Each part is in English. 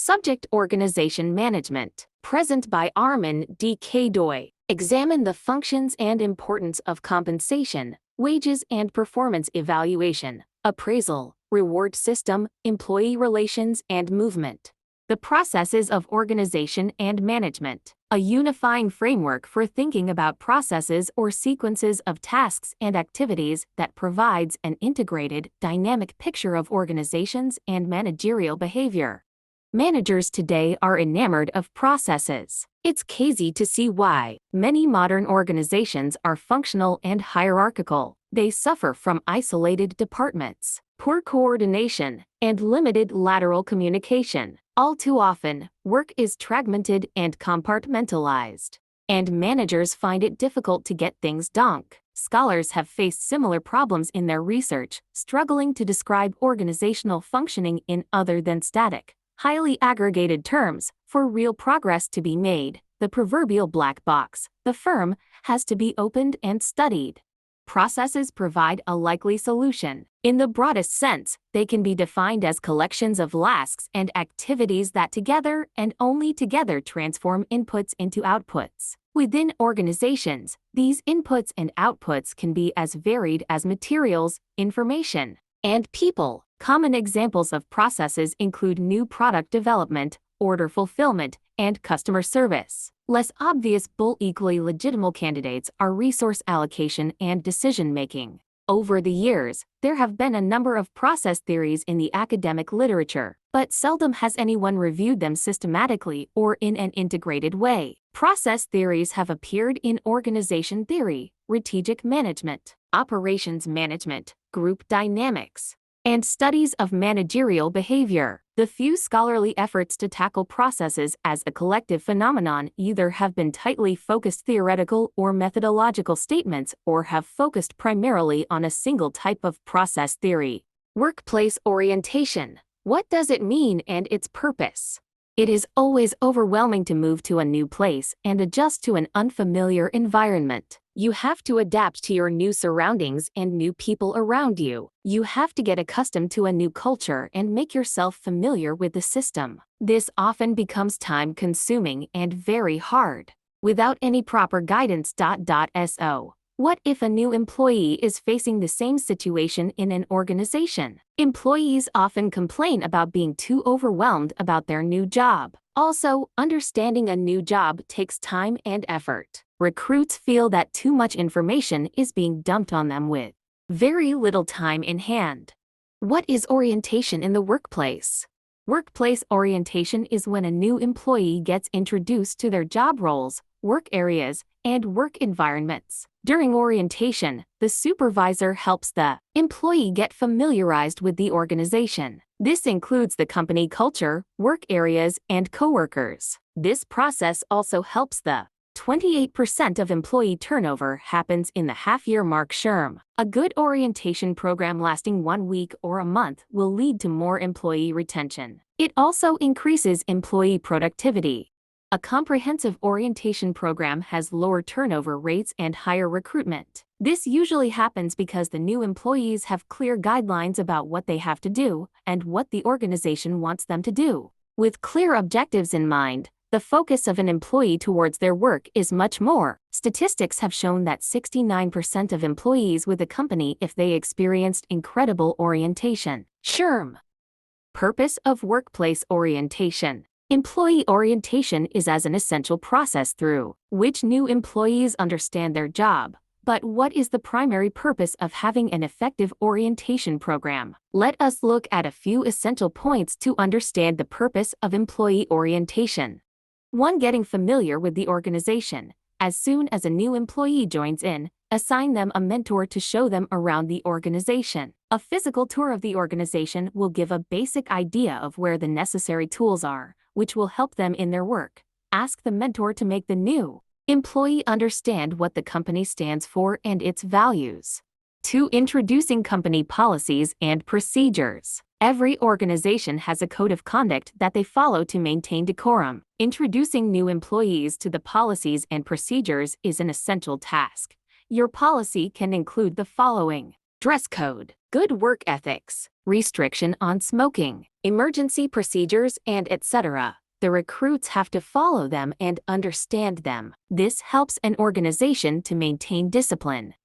Subject Organization Management. Present by Armin D. Kadoy. Examine the functions and importance of compensation, wages and performance evaluation, appraisal, reward system, employee relations and movement. The processes of organization and management. A unifying framework for thinking about processes or sequences of tasks and activities that provides an integrated, dynamic picture of organizations and managerial behavior. Managers today are enamored of processes. It's easy to see why. Many modern organizations are functional and hierarchical. They suffer from isolated departments, poor coordination, and limited lateral communication. All too often, work is fragmented and compartmentalized, and managers find it difficult to get things done. Scholars have faced similar problems in their research, struggling to describe organizational functioning in other than static, highly aggregated terms. For real progress to be made, the proverbial black box, the firm, has to be opened and studied. Processes provide a likely solution. In the broadest sense, they can be defined as collections of tasks and activities that together and only together transform inputs into outputs. Within organizations, these inputs and outputs can be as varied as materials, information, and people. Common examples of processes include new product development, order fulfillment, and customer service. Less obvious but equally legitimate candidates are resource allocation and decision-making. Over the years, there have been a number of process theories in the academic literature, but seldom has anyone reviewed them systematically or in an integrated way. Process theories have appeared in organization theory, strategic management, operations management, group dynamics, and studies of managerial behavior. The few scholarly efforts to tackle processes as a collective phenomenon either have been tightly focused theoretical or methodological statements or have focused primarily on a single type of process theory. Workplace orientation. What does it mean and its purpose? It is always overwhelming to move to a new place and adjust to an unfamiliar environment. You have to adapt to your new surroundings and new people around you. You have to get accustomed to a new culture and make yourself familiar with the system. This often becomes time-consuming and very hard. Without any proper guidance. So, what if a new employee is facing the same situation in an organization? Employees often complain about being too overwhelmed about their new job. Also, understanding a new job takes time and effort. Recruits feel that too much information is being dumped on them with very little time in hand. What is orientation in the workplace? Workplace orientation is when a new employee gets introduced to their job roles, work areas, and work environments. During orientation, the supervisor helps the employee get familiarized with the organization. This includes the company culture, work areas, and coworkers. This process also helps the 28% of employee turnover happens in the half-year mark SHRM. A good orientation program lasting 1 week or a month will lead to more employee retention. It also increases employee productivity. A comprehensive orientation program has lower turnover rates and higher recruitment. This usually happens because the new employees have clear guidelines about what they have to do and what the organization wants them to do. With clear objectives in mind, the focus of an employee towards their work is much more. Statistics have shown that 69% of employees with a company if they experienced incredible orientation. SHRM. Purpose of workplace orientation. Employee orientation is as an essential process through which new employees understand their job. But what is the primary purpose of having an effective orientation program? Let us look at a few essential points to understand the purpose of employee orientation. 1. Getting familiar with the organization. As soon as a new employee joins in, assign them a mentor to show them around the organization. A physical tour of the organization will give a basic idea of where the necessary tools are, which will help them in their work. Ask the mentor to make the new employee understand what the company stands for and its values. 2. Introducing company policies and procedures. Every organization has a code of conduct that they follow to maintain decorum. Introducing new employees to the policies and procedures is an essential task. Your policy can include the following: dress code, good work ethics, restriction on smoking, emergency procedures, and etc. The recruits have to follow them and understand them. This helps an organization to maintain discipline.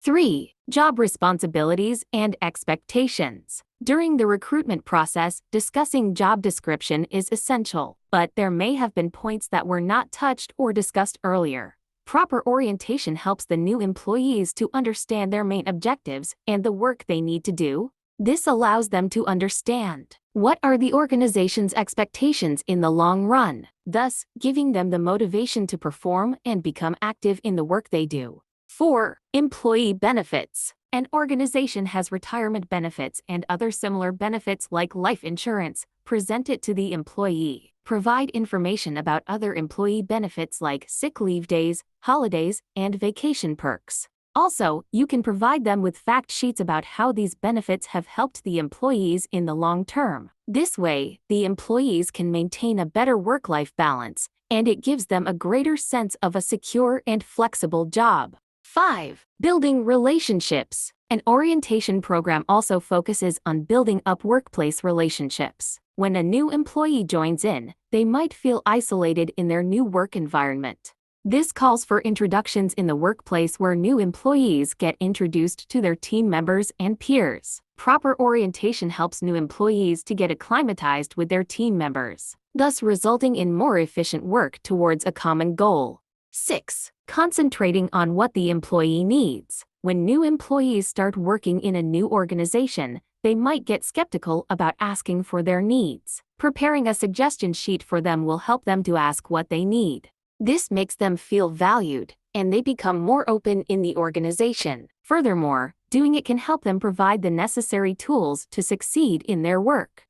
3. Job responsibilities and expectations. During the recruitment process, discussing job description is essential, but there may have been points that were not touched or discussed earlier. Proper orientation helps the new employees to understand their main objectives and the work they need to do. This allows them to understand what are the organization's expectations in the long run, thus giving them the motivation to perform and become active in the work they do. 4. Employee benefits. An organization has retirement benefits and other similar benefits like life insurance. Present it to the employee. Provide information about other employee benefits like sick leave days, holidays, and vacation perks. Also, you can provide them with fact sheets about how these benefits have helped the employees in the long term. This way, the employees can maintain a better work-life balance, and it gives them a greater sense of a secure and flexible job. 5. Building relationships. An orientation program also focuses on building up workplace relationships. When a new employee joins in, they might feel isolated in their new work environment. This calls for introductions in the workplace where new employees get introduced to their team members and peers. Proper orientation helps new employees to get acclimatized with their team members, thus resulting in more efficient work towards a common goal. 6. Concentrating on what the employee needs. When new employees start working in a new organization, they might get skeptical about asking for their needs. Preparing a suggestion sheet for them will help them to ask what they need. This makes them feel valued, and they become more open in the organization. Furthermore, doing it can help them provide the necessary tools to succeed in their work.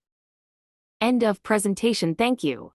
End of presentation. Thank you.